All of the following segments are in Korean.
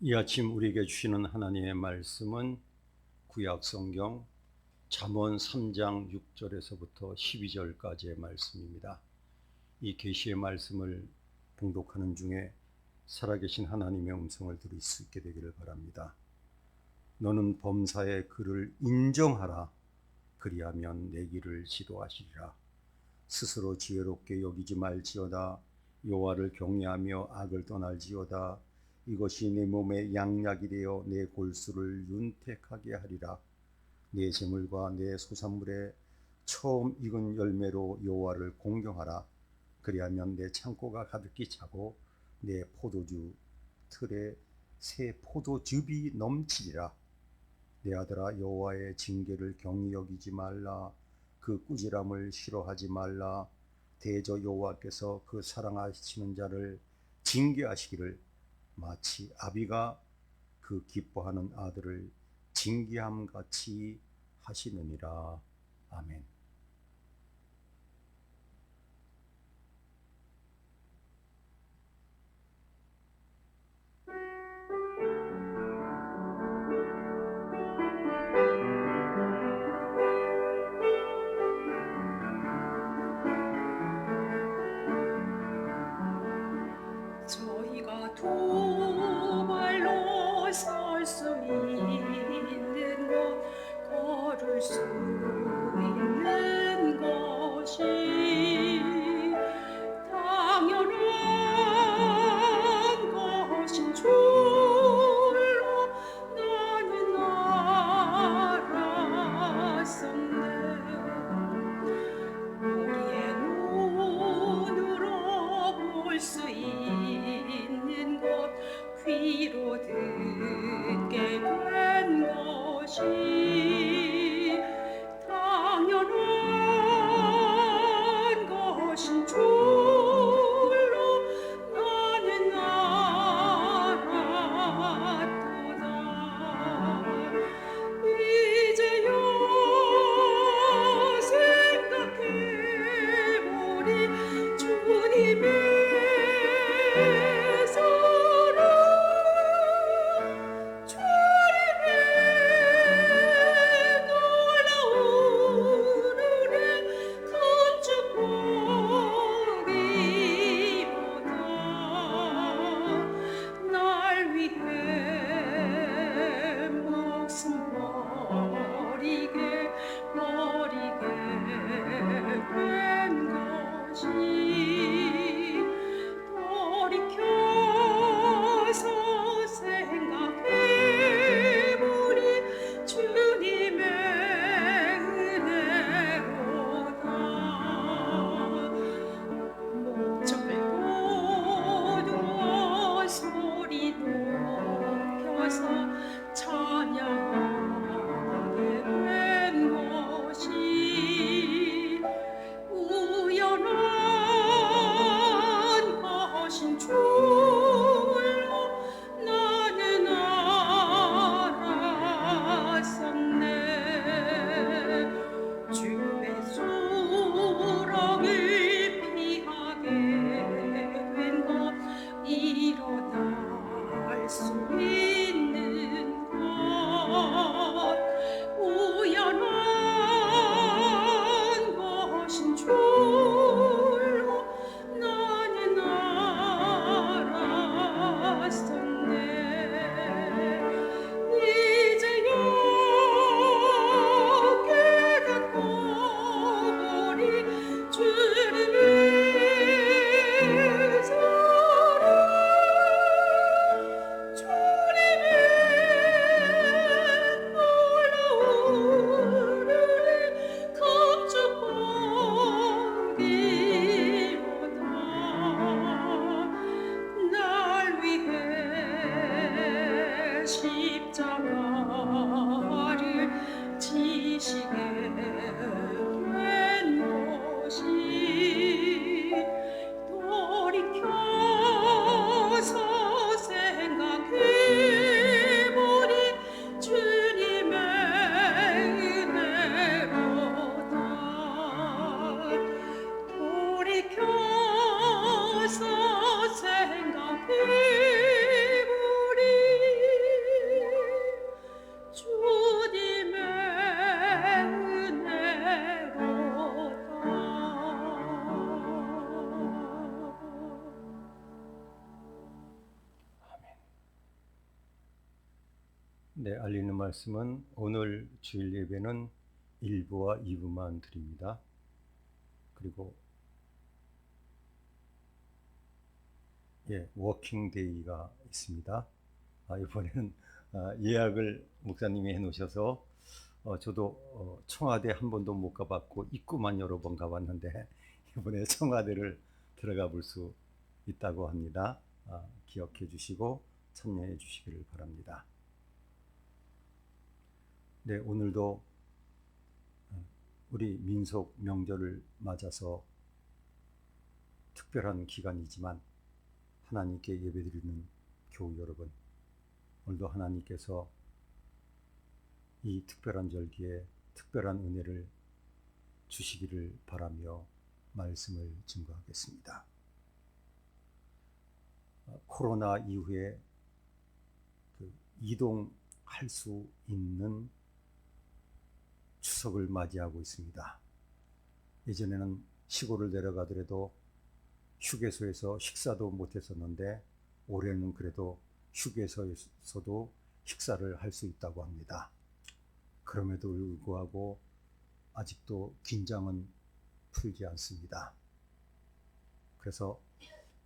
이 아침 우리에게 주시는 하나님의 말씀은 구약 성경 잠언 3장 6절에서부터 12절까지의 말씀입니다. 이 계시의 말씀을 봉독하는 중에 살아계신 하나님의 음성을 들을 수 있게 되기를 바랍니다. 너는 범사의 그를 인정하라. 그리하면 내 길을 지도하시리라. 스스로 지혜롭게 여기지 말지어다. 여호와를 경외하며 악을 떠날지어다. 이것이 내 몸에 양약이 되어 내 골수를 윤택하게 하리라. 내 재물과 내 소산물에 처음 익은 열매로 여호와를 공경하라. 그리하면 내 창고가 가득히 차고 내 포도주 틀에 새 포도즙이 넘치리라. 내 아들아, 여호와의 징계를 경히 여기지 말라. 그 꾸지람을 싫어하지 말라. 대저 여호와께서 그 사랑하시는 자를 징계하시기를 마치 아비가 그 기뻐하는 아들을 징계함같이 하시느니라. 아멘. 저희가 두 발로 설 수 있는 것, 걸을 수 있는 것이 당연한 것인 줄로 나는 알았었네. 우리의 눈으로 볼 수 있는 것, 귀로 듣게 된 것이 당연한 것인 줄로 나는 알았도다. 이제야 생각해보니 주님의 사랑, 주님의 놀라운 은혜, 큰 축복이보다 날 위해 목숨 버리게 된 것이 돌이켜서 생각해보니 주님의 은혜로다. 목청을 두어 소리 높여서 찬양하게 된 것이 우연한 것인 줄로 나는 알았었네. 주의 수렁을 피하게 된 것, 일어날 수 있는 것, 우연한 것인 줄로 나는 알았었네. 이제야 깨닫고 보니 주님의 사랑, 주님의 네, 알리는 말씀은 오늘 주일 예배는 1부와 2부만 드립니다. 그리고 워킹데이가 있습니다. 이번에는 예약을 목사님이 해놓으셔서 저도 청와대 한 번도 못 가봤고 입구만 여러 번 가봤는데 이번에 청와대를 들어가 볼 수 있다고 합니다. 기억해 주시고 참여해 주시기를 바랍니다. 네, 오늘도 우리 민속 명절을 맞아서 특별한 기간이지만 하나님께 예배드리는 교우 여러분, 오늘도 하나님께서 이 특별한 절기에 특별한 은혜를 주시기를 바라며 말씀을 증거하겠습니다. 코로나 이후에 이동할 수 있는 추석을 맞이하고 있습니다. 예전에는 시골을 내려가더라도 휴게소에서 식사도 못 했었는데 올해는 그래도 휴게소에서도 식사를 할 수 있다고 합니다. 그럼에도 불구하고 아직도 긴장은 풀지 않습니다. 그래서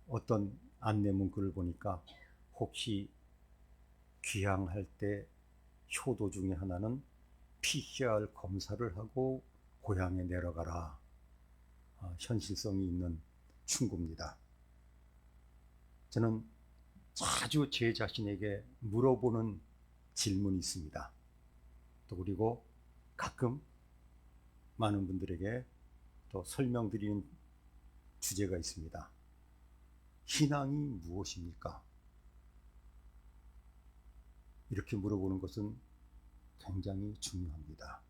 어떤 안내 문구를 보니까 혹시 귀향할 때 효도 중에 하나는 PCR 검사를 하고 고향에 내려가라. 현실성이 있는 충고입니다. 저는 자주 제 자신에게 물어보는 질문이 있습니다. 또 그리고 가끔 많은 분들에게 또 설명드리는 주제가 있습니다. 신앙이 무엇입니까? 이렇게 물어보는 것은 굉장히 중요합니다.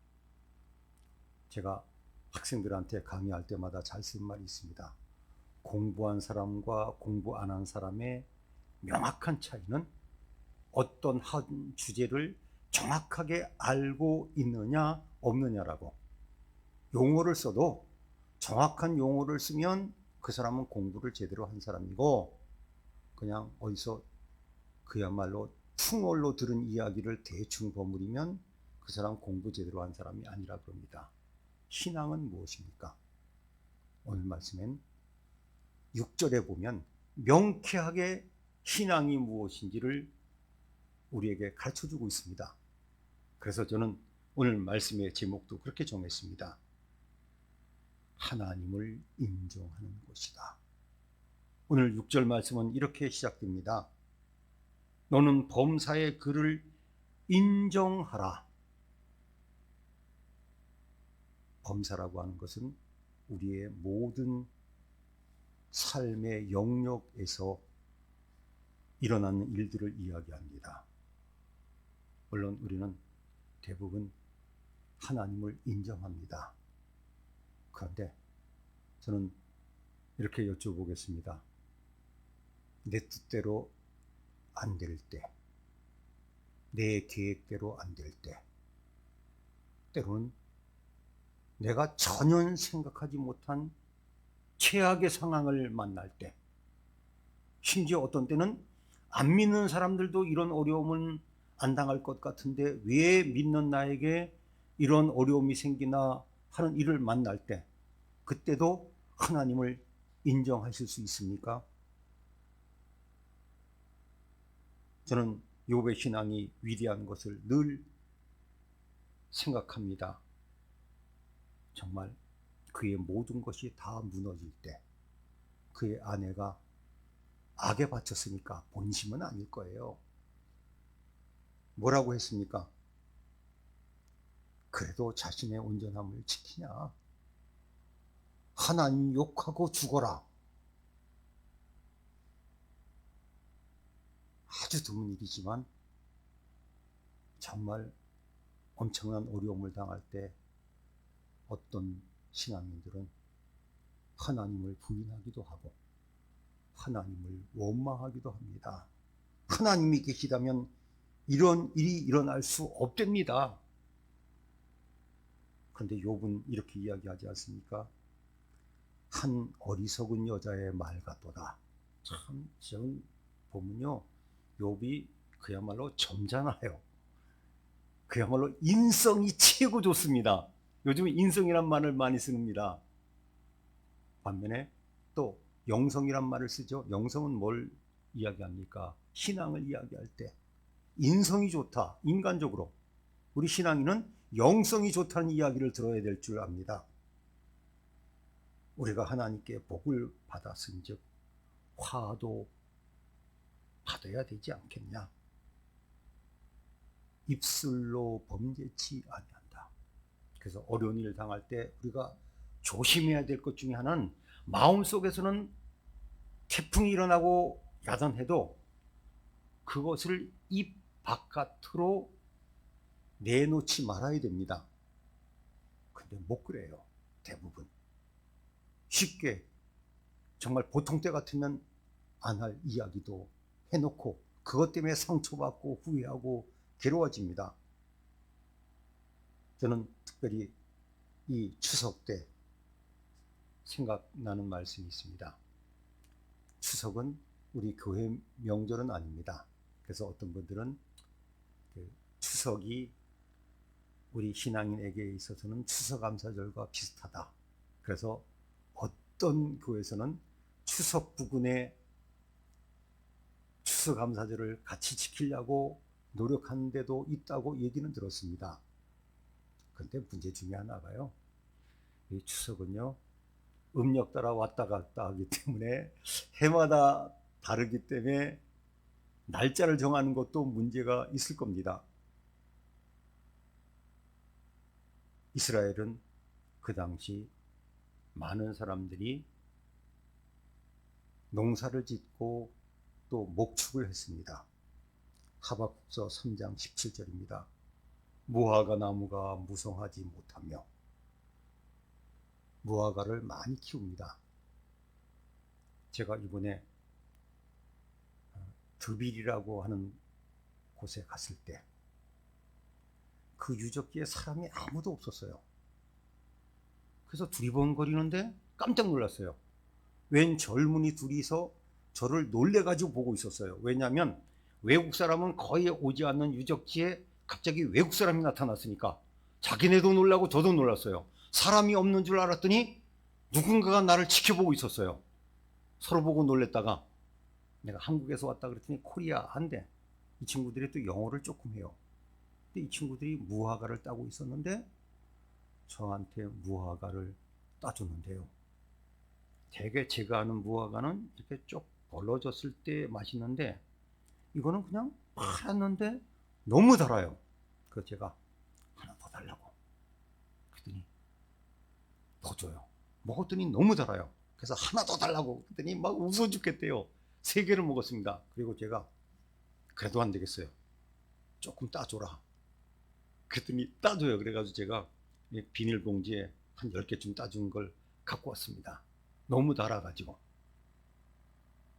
제가 학생들한테 강의할 때마다 잘 쓴 말이 있습니다. 공부한 사람과 공부 안 한 사람의 명확한 차이는 어떤 한 주제를 정확하게 알고 있느냐 없느냐라고. 용어를 써도 정확한 용어를 쓰면 그 사람은 공부를 제대로 한 사람이고, 그냥 어디서 그야말로 풍월로 들은 이야기를 대충 버무리면 그 사람 공부 제대로 한 사람이 아니라 그럽니다. 신앙은 무엇입니까? 오늘 말씀엔 6절에 보면 명쾌하게 신앙이 무엇인지를 우리에게 가르쳐주고 있습니다. 그래서 저는 오늘 말씀의 제목도 그렇게 정했습니다. 하나님을 인정하는 것이다. 오늘 6절 말씀은 이렇게 시작됩니다. 너는 범사의 그를 인정하라. 범사라고 하는 것은 우리의 모든 삶의 영역에서 일어나는 일들을 이야기합니다. 물론 우리는 대부분 하나님을 인정합니다. 그런데 저는 이렇게 여쭤보겠습니다. 내 뜻대로 안 될 때, 내 계획대로 안 될 때, 때로는 내가 전혀 생각하지 못한 최악의 상황을 만날 때, 심지어 어떤 때는 안 믿는 사람들도 이런 어려움은 안 당할 것 같은데 왜 믿는 나에게 이런 어려움이 생기나 하는 일을 만날 때, 그때도 하나님을 인정하실 수 있습니까? 저는 욥의 신앙이 위대한 것을 늘 생각합니다. 정말 그의 모든 것이 다 무너질 때, 그의 아내가 악에 바쳤으니까 본심은 아닐 거예요. 뭐라고 했습니까? 그래도 자신의 온전함을 지키냐? 하나님 욕하고 죽어라. 아주 드문 일이지만 정말 엄청난 어려움을 당할 때 어떤 신앙인들은 하나님을 부인하기도 하고 하나님을 원망하기도 합니다. 하나님이 계시다면 이런 일이 일어날 수 없답니다. 그런데 욥은 이렇게 이야기하지 않습니까? 한 어리석은 여자의 말 같도다. 참, 저는 보면요, 욥이 그야말로 점잖아요. 그야말로 인성이 최고 좋습니다. 요즘 인성이란 말을 많이 씁니다. 반면에 또 영성이란 말을 쓰죠. 영성은 뭘 이야기합니까? 신앙을 이야기할 때 인성이 좋다. 인간적으로 우리 신앙인은 영성이 좋다는 이야기를 들어야 될 줄 압니다. 우리가 하나님께 복을 받았은즉 화도 받아야 되지 않겠냐. 입술로 범죄치 아니한다. 그래서 어려운 일을 당할 때 우리가 조심해야 될 것 중에 하나는 마음속에서는 태풍이 일어나고 야단해도 그것을 입 바깥으로 내놓지 말아야 됩니다. 근데 못 그래요. 대부분 쉽게 정말 보통 때 같으면 안 할 이야기도 해놓고 그것 때문에 상처받고 후회하고 괴로워집니다. 저는 특별히 이 추석 때 생각나는 말씀이 있습니다. 추석은 우리 교회 명절은 아닙니다. 그래서 어떤 분들은 추석이 우리 신앙인에게 있어서는 추석감사절과 비슷하다. 그래서 어떤 교회에서는 추석 부근에 추석감사절을 같이 지키려고 노력하는 데도 있다고 얘기는 들었습니다. 그런데 문제 중에 하나가요. 이 추석은요. 음력 따라 왔다 갔다 하기 때문에 해마다 다르기 때문에 날짜를 정하는 것도 문제가 있을 겁니다. 이스라엘은 그 당시 많은 사람들이 농사를 짓고 또 목축을 했습니다. 하박국서 3장 17절입니다. 무화과 나무가 무성하지 못하며 무화과를 많이 키웁니다. 제가 이번에 드빌이라고 하는 곳에 갔을 때 그 유적지에 사람이 아무도 없었어요. 그래서 두리번거리는데 깜짝 놀랐어요. 웬 젊은이 둘이서 저를 놀래가지고 보고 있었어요. 왜냐하면 외국 사람은 거의 오지 않는 유적지에 갑자기 외국 사람이 나타났으니까 자기네도 놀라고 저도 놀랐어요. 사람이 없는 줄 알았더니 누군가가 나를 지켜보고 있었어요. 서로 보고 놀랬다가 내가 한국에서 왔다 그랬더니 코리아 한데 이 친구들이 또 영어를 조금 해요. 근데 이 친구들이 무화과를 따고 있었는데 저한테 무화과를 따줬는데요. 대개 제가 아는 무화과는 이렇게 쭉 벌어졌을 때 맛있는데 이거는 그냥 파랗는데 너무 달아요. 그래서 제가 하나 더 달라고 그랬더니 더 줘요. 먹었더니 너무 달아요. 그래서 하나 더 달라고 그랬더니 막 웃어 죽겠대요. 3개를 먹었습니다. 그리고 제가 그래도 안 되겠어요. 조금 따줘라. 그랬더니 따줘요. 그래가지고 제가 비닐봉지에 한 10개쯤 따준 걸 갖고 왔습니다. 너무 달아가지고.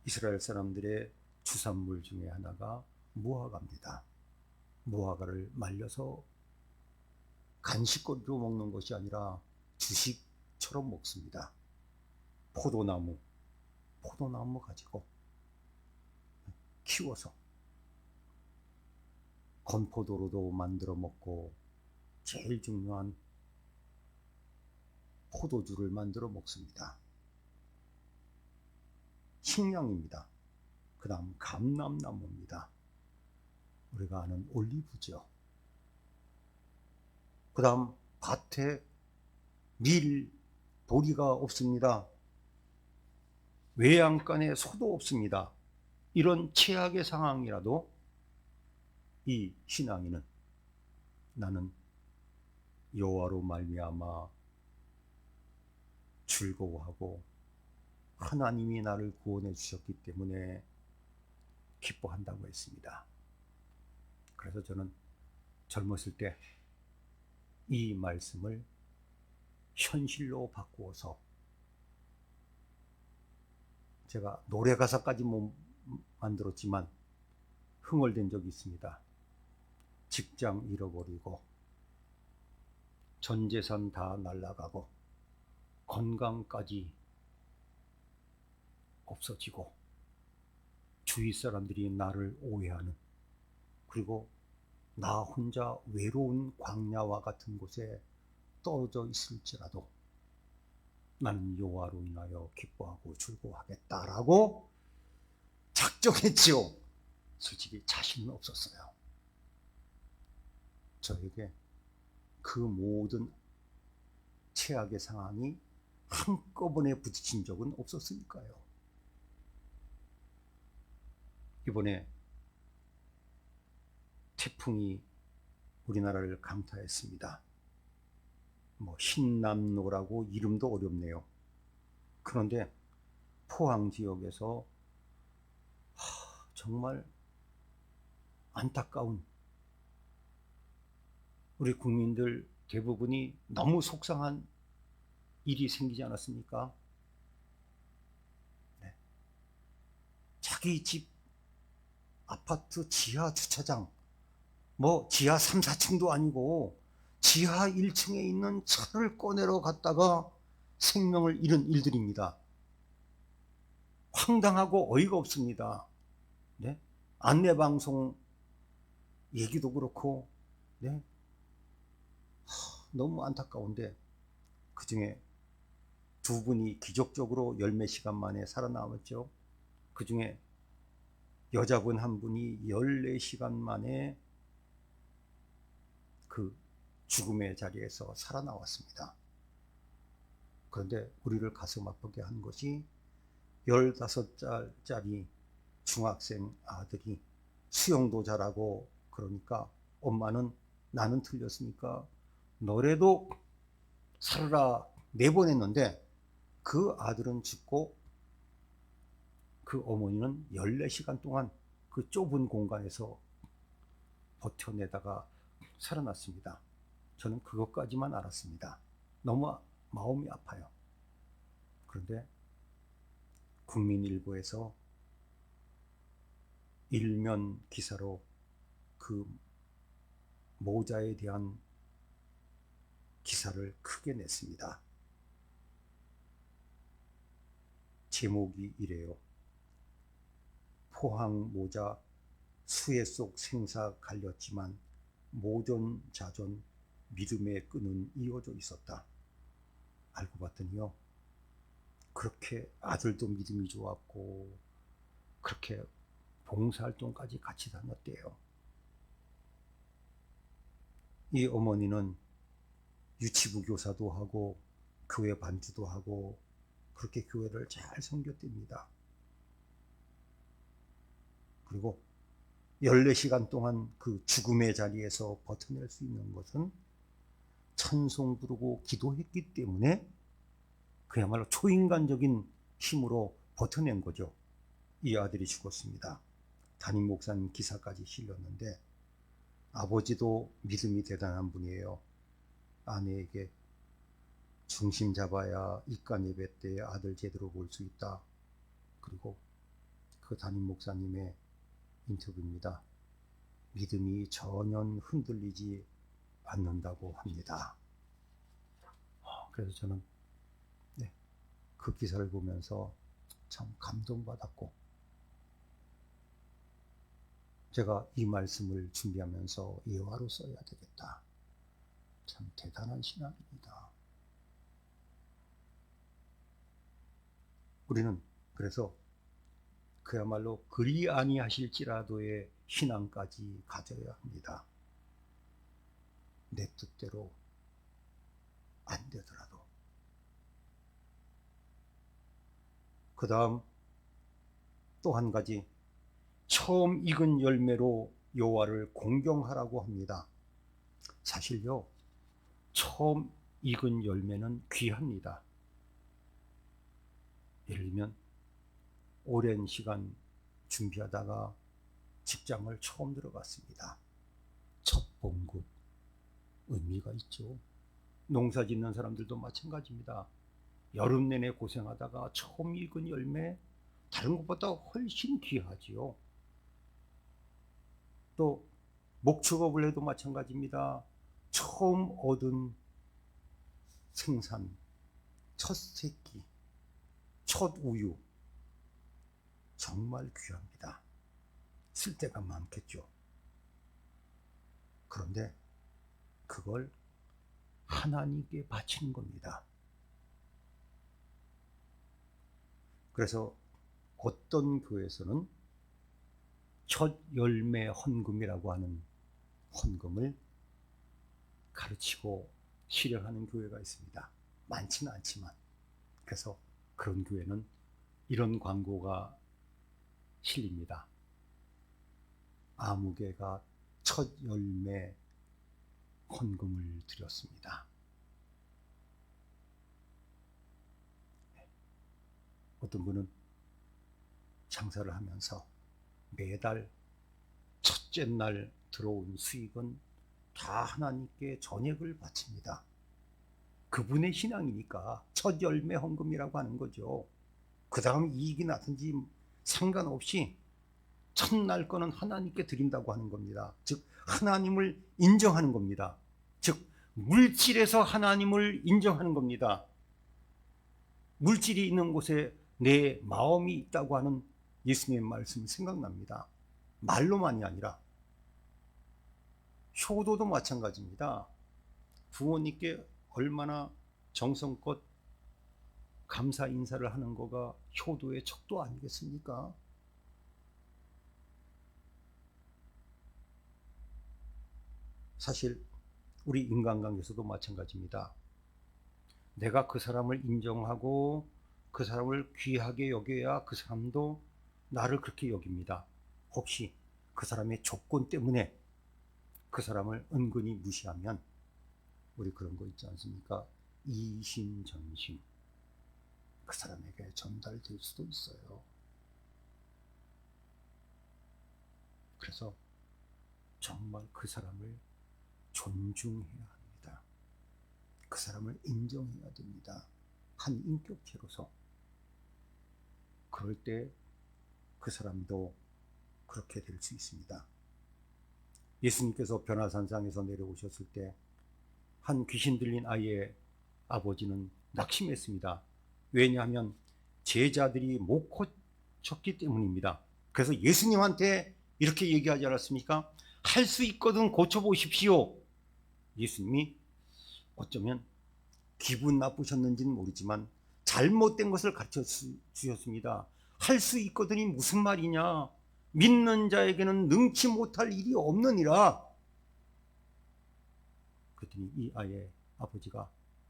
이스라엘 사람들의 주산물 중에 하나가 무화과입니다. 무화과를 말려서 간식거리로 먹는 것이 아니라 주식처럼 먹습니다. 포도나무 가지고 키워서 건포도로도 만들어 먹고 제일 중요한 포도주를 만들어 먹습니다. 식량입니다. 그 다음 감람나무입니다. 우리가 아는 올리브죠. 그 다음 밭에 밀, 보리가 없습니다. 외양간에 소도 없습니다. 이런 최악의 상황이라도 이 신앙인은 나는 여호와로 말미암아 즐거워하고 하나님이 나를 구원해 주셨기 때문에 기뻐한다고 했습니다. 그래서 저는 젊었을 때 이 말씀을 현실로 바꾸어서 제가 노래 가사까지 못 만들었지만 흥얼댄 적이 있습니다. 직장 잃어버리고 전 재산 다 날아가고 건강까지 없어지고 주위 사람들이 나를 오해하는, 그리고 나 혼자 외로운 광야와 같은 곳에 떨어져 있을지라도 나는 여호와로 인하여 기뻐하고 즐거워하겠다라고 작정했지요. 솔직히 자신은 없었어요. 저에게 그 모든 최악의 상황이 한꺼번에 부딪힌 적은 없었으니까요. 이번에 태풍이 우리나라를 강타했습니다. 흰남노라고 이름도 어렵네요. 그런데 포항 지역에서 정말 안타까운, 우리 국민들 대부분이 너무 속상한 일이 생기지 않았습니까? 네. 자기 집 아파트 지하 주차장, 지하 3, 4층도 아니고 지하 1층에 있는 차를 꺼내러 갔다가 생명을 잃은 일들입니다. 황당하고 어이가 없습니다. 네? 안내방송 얘기도 그렇고, 네? 너무 안타까운데, 그 중에 두 분이 기적적으로 열 몇 시간 만에 살아남았죠. 그 중에 여자분 한 분이 14시간 만에 그 죽음의 자리에서 살아나왔습니다. 그런데 우리를 가슴 아프게 한 것이 15살짜리 중학생 아들이 수영도 잘하고, 그러니까 엄마는 나는 틀렸으니까 너래도 살아라 내보냈는데, 그 아들은 죽고 그 어머니는 14시간 동안 그 좁은 공간에서 버텨내다가 살아났습니다. 저는 그것까지만 알았습니다. 너무 마음이 아파요. 그런데 국민일보에서 일면 기사로 그 모자에 대한 기사를 크게 냈습니다. 제목이 이래요. 포항 모자 수해 속 생사 갈렸지만 모전 자전 믿음의 끈은 이어져 있었다. 알고 봤더니요, 그렇게 아들도 믿음이 좋았고 그렇게 봉사활동까지 같이 다녔대요. 이 어머니는 유치부 교사도 하고 교회 반주도 하고 그렇게 교회를 잘 섬겼답니다. 그리고 14시간 동안 그 죽음의 자리에서 버텨낼 수 있는 것은 찬송 부르고 기도했기 때문에 그야말로 초인간적인 힘으로 버텨낸 거죠. 이 아들이 죽었습니다. 담임 목사님 기사까지 실렸는데, 아버지도 믿음이 대단한 분이에요. 아내에게 중심 잡아야 입간 예배 때 아들 제대로 볼 수 있다. 그리고 그 담임 목사님의 인터뷰입니다. 믿음이 전혀 흔들리지 않는다고 합니다. 그래서 저는 그 기사를 보면서 참 감동받았고, 제가 이 말씀을 준비하면서 예화로 써야 되겠다. 참 대단한 신앙입니다. 우리는 그래서 그야말로 그리 아니하실지라도의 신앙까지 가져야 합니다. 내 뜻대로 안 되더라도. 그 다음 또 한 가지, 처음 익은 열매로 여호와를 공경하라고 합니다. 사실요, 처음 익은 열매는 귀합니다. 예를 들면 오랜 시간 준비하다가 직장을 처음 들어갔습니다. 첫 봉급, 의미가 있죠. 농사 짓는 사람들도 마찬가지입니다. 여름 내내 고생하다가 처음 익은 열매, 다른 것보다 훨씬 귀하지요. 또 목축업을 해도 마찬가지입니다. 처음 얻은 생산, 첫 새끼, 첫 우유, 정말 귀합니다. 쓸 데가 많겠죠. 그런데 그걸 하나님께 바치는 겁니다. 그래서 어떤 교회에서는 첫 열매 헌금이라고 하는 헌금을 가르치고 실행하는 교회가 있습니다. 많지는 않지만. 그래서 그런 교회는 이런 광고가 실립니다. 아무개가 첫 열매 헌금을 드렸습니다. 어떤 분은 장사를 하면서 매달 첫째 날 들어온 수익은 다 하나님께 전액을 바칩니다. 그분의 신앙이니까 첫 열매 헌금이라고 하는 거죠. 그 다음 이익이 나든지 상관없이 첫날 거는 하나님께 드린다고 하는 겁니다. 즉 하나님을 인정하는 겁니다. 즉 물질에서 하나님을 인정하는 겁니다. 물질이 있는 곳에 내 마음이 있다고 하는 예수님의 말씀이 생각납니다. 말로만이 아니라. 효도도 마찬가지입니다. 부모님께 얼마나 정성껏 감사 인사를 하는 거가 효도의 척도 아니겠습니까? 사실 우리 인간관계에서도 마찬가지입니다. 내가 그 사람을 인정하고 그 사람을 귀하게 여겨야 그 사람도 나를 그렇게 여깁니다. 혹시 그 사람의 조건 때문에 그 사람을 은근히 무시하면 우리 그런 거 있지 않습니까? 이심전심 그 사람에게 전달될 수도 있어요. 그래서 정말 그 사람을 존중해야 합니다. 그 사람을 인정해야 됩니다. 한 인격체로서. 그럴 때 그 사람도 그렇게 될 수 있습니다. 예수님께서 변화산상에서 내려오셨을 때 한 귀신 들린 아이의 아버지는 낙심했습니다. 왜냐하면 제자들이 못 고쳤기 때문입니다. 그래서 예수님한테 이렇게 얘기하지 않았습니까? 할 수 있거든 고쳐보십시오. 예수님이 어쩌면 기분 나쁘셨는지는 모르지만 잘못된 것을 가르쳐 주셨습니다. 할 수 있거든이 무슨 말이냐? 믿는 자에게는 능치 못할 일이 없느니라. 그랬더니 이 아이의 아버지가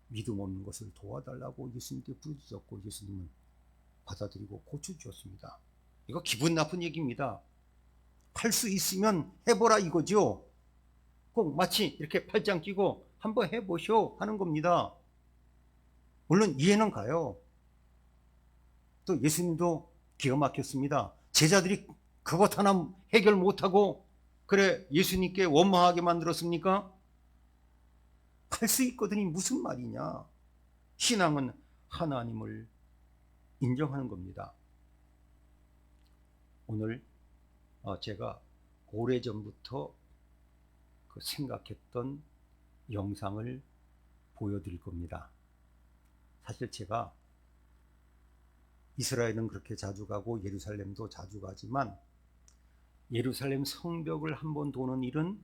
믿음 없는 것을 도와달라고 예수님께 부르짖었고 예수님은 받아들이고 고쳐주셨습니다. 이거 기분 나쁜 얘기입니다. 할 수 있으면 해보라 이거죠. 꼭 마치 이렇게 팔짱 끼고 한번 해보쇼 하는 겁니다. 물론 이해는 가요. 또 예수님도 기가 막혔습니다. 제자들이 그것 하나 해결 못하고 그래 예수님께 원망하게 만들었습니까? 할 수 있거든이 무슨 말이냐? 신앙은 하나님을 인정하는 겁니다. 오늘 제가 오래전부터 생각했던 영상을 보여드릴 겁니다. 사실 제가 이스라엘은 그렇게 자주 가고 예루살렘도 자주 가지만 예루살렘 성벽을 한번 도는 일은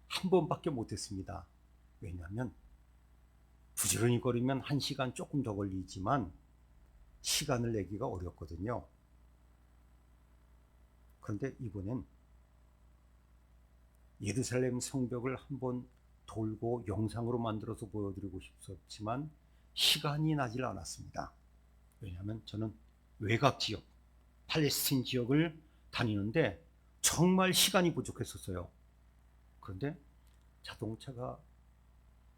한 번밖에 못했습니다. 왜냐하면 부지런히 걸으면 1시간 조금 더 걸리지만 시간을 내기가 어렵거든요. 그런데 이번엔 예루살렘 성벽을 한번 돌고 영상으로 만들어서 보여드리고 싶었지만 시간이 나질 않았습니다. 왜냐하면 저는 외곽 지역, 팔레스틴 지역을 다니는데 정말 시간이 부족했었어요. 그런데 자동차가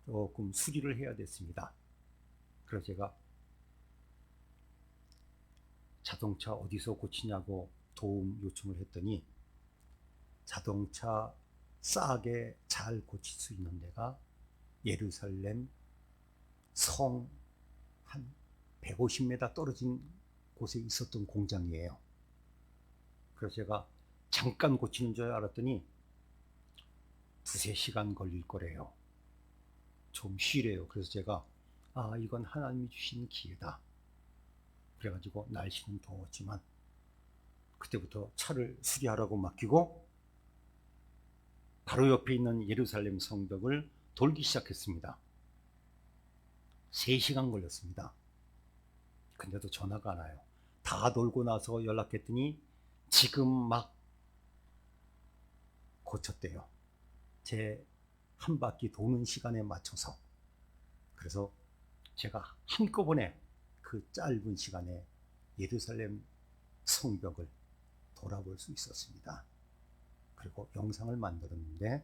조금 수리를 해야 됐습니다. 그래서 제가 자동차 어디서 고치냐고 도움 요청을 했더니 자동차 싸게 잘 고칠 수 있는 데가 예루살렘 성 한 150m 떨어진 곳에 있었던 공장이에요. 그래서 제가 잠깐 고치는 줄 알았더니 2-3시간 걸릴 거래요. 좀 쉬래요. 그래서 제가 이건 하나님이 주신 기회다. 그래가지고 날씨는 더웠지만 그때부터 차를 수리하라고 맡기고 바로 옆에 있는 예루살렘 성벽을 돌기 시작했습니다. 3시간 걸렸습니다. 근데도 전화가 안 와요. 다 돌고 나서 연락했더니 지금 막 고쳤대요. 제 한 바퀴 도는 시간에 맞춰서. 그래서 제가 한꺼번에 그 짧은 시간에 예루살렘 성벽을 돌아볼 수 있었습니다. 그리고 영상을 만들었는데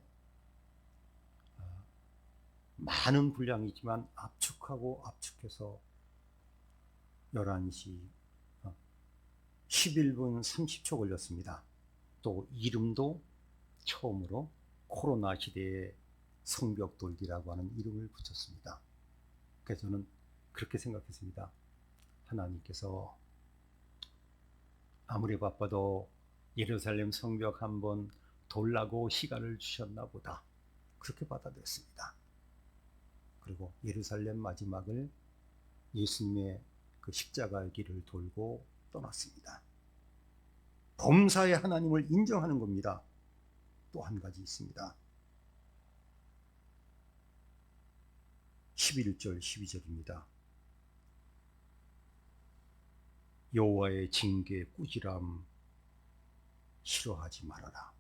많은 분량이지만 압축해서 11시 11분 30초 걸렸습니다. 또 이름도 처음으로 코로나 시대의 성벽 돌기라고 하는 이름을 붙였습니다. 그래서 저는 그렇게 생각했습니다. 하나님께서 아무리 바빠도 예루살렘 성벽 한번 돌라고 시간을 주셨나 보다. 그렇게 받아들였습니다. 그리고 예루살렘 마지막을 예수님의 그 십자가의 길을 돌고 떠났습니다. 범사의 하나님을 인정하는 겁니다. 또 한 가지 있습니다. 11절 12절입니다. 여호와의 징계 꾸지람 싫어하지 말아라.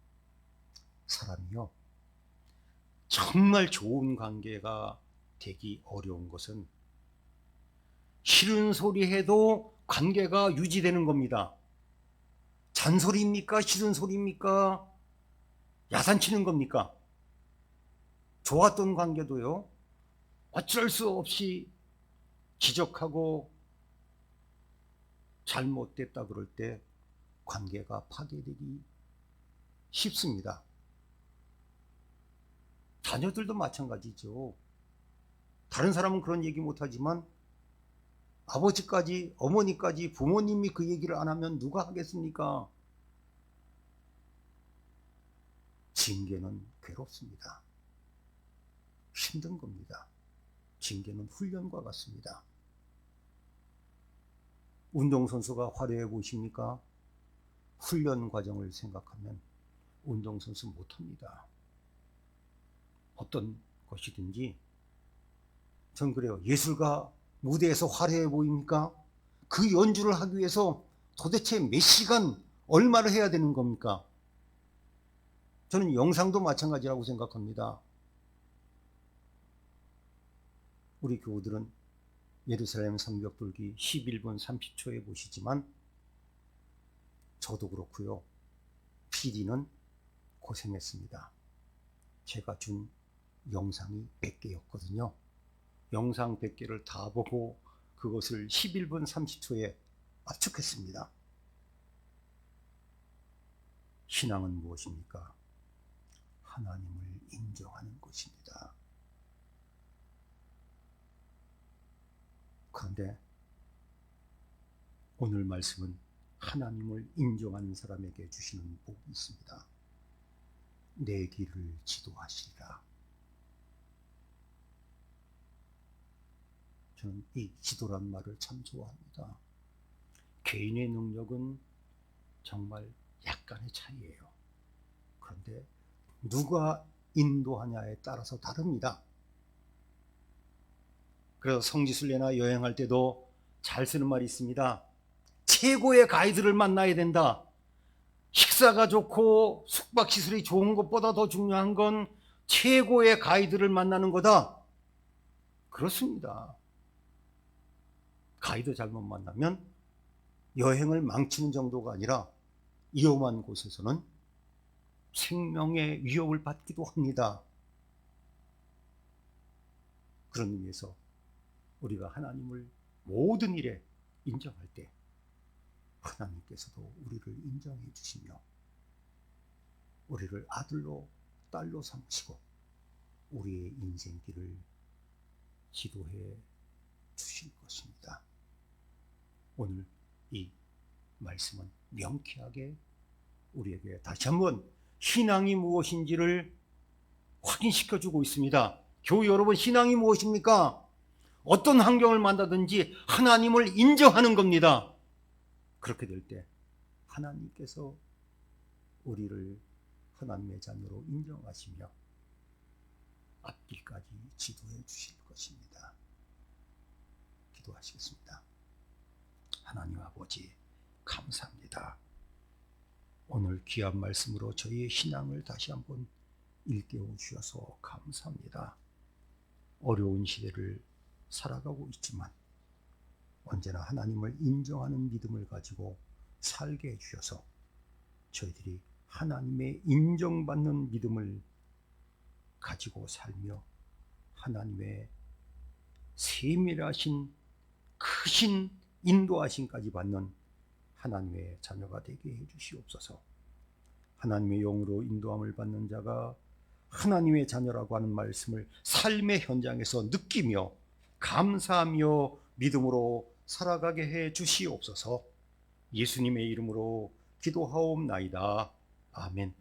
사람이요, 정말 좋은 관계가 되기 어려운 것은 싫은 소리 해도 관계가 유지되는 겁니다. 잔소리입니까? 싫은 소리입니까? 야단치는 겁니까? 좋았던 관계도요, 어쩔 수 없이 지적하고 잘못됐다 그럴 때 관계가 파괴되기 쉽습니다. 자녀들도 마찬가지죠. 다른 사람은 그런 얘기 못하지만 아버지까지, 어머니까지, 부모님이 그 얘기를 안 하면 누가 하겠습니까? 징계는 괴롭습니다. 힘든 겁니다. 징계는 훈련과 같습니다. 운동선수가 화려해 보십니까? 훈련 과정을 생각하면 운동선수 못합니다. 어떤 것이든지. 전 그래요. 예술가 무대에서 화려해 보입니까? 그 연주를 하기 위해서 도대체 몇 시간, 얼마를 해야 되는 겁니까? 저는 영상도 마찬가지라고 생각합니다. 우리 교우들은 예루살렘 성벽 돌기 11분 30초에 보시지만 저도 그렇고요. PD는 고생했습니다. 제가 준 영상이 100개였거든요. 영상 100개를 다 보고 그것을 11분 30초에 압축했습니다. 신앙은 무엇입니까? 하나님을 인정하는 것입니다. 그런데 오늘 말씀은 하나님을 인정하는 사람에게 주시는 복이 있습니다. 내 길을 지도하시리라. 저는 이 지도란 말을 참 좋아합니다. 개인의 능력은 정말 약간의 차이예요. 그런데 누가 인도하냐에 따라서 다릅니다. 그래서 성지순례나 여행할 때도 잘 쓰는 말이 있습니다. 최고의 가이드를 만나야 된다. 식사가 좋고 숙박시설이 좋은 것보다 더 중요한 건 최고의 가이드를 만나는 거다. 그렇습니다. 가이드 잘못 만나면 여행을 망치는 정도가 아니라 위험한 곳에서는 생명의 위협을 받기도 합니다. 그런 의미에서 우리가 하나님을 모든 일에 인정할 때 하나님께서도 우리를 인정해 주시며 우리를 아들로 딸로 삼으시고 우리의 인생길을 지도해 주실 것입니다. 오늘 이 말씀은 명쾌하게 우리에게 다시 한번 신앙이 무엇인지를 확인시켜 주고 있습니다. 교우 여러분, 신앙이 무엇입니까? 어떤 환경을 만나든지 하나님을 인정하는 겁니다. 그렇게 될 때 하나님께서 우리를 하나님의 자녀로 인정하시며 앞길까지 지도해 주실 것입니다. 기도하시겠습니다. 하나님 아버지, 감사합니다. 오늘 귀한 말씀으로 저희의 신앙을 다시 한번 일깨워 주셔서 감사합니다. 어려운 시대를 살아가고 있지만 언제나 하나님을 인정하는 믿음을 가지고 살게 해주셔서 저희들이 하나님의 인정받는 믿음을 가지고 살며 하나님의 세밀하신 크신 인도하심까지 받는 하나님의 자녀가 되게 해주시옵소서. 하나님의 영으로 인도함을 받는 자가 하나님의 자녀라고 하는 말씀을 삶의 현장에서 느끼며 감사하며 믿음으로 살아가게 해 주시옵소서. 예수님의 이름으로 기도하옵나이다. 아멘.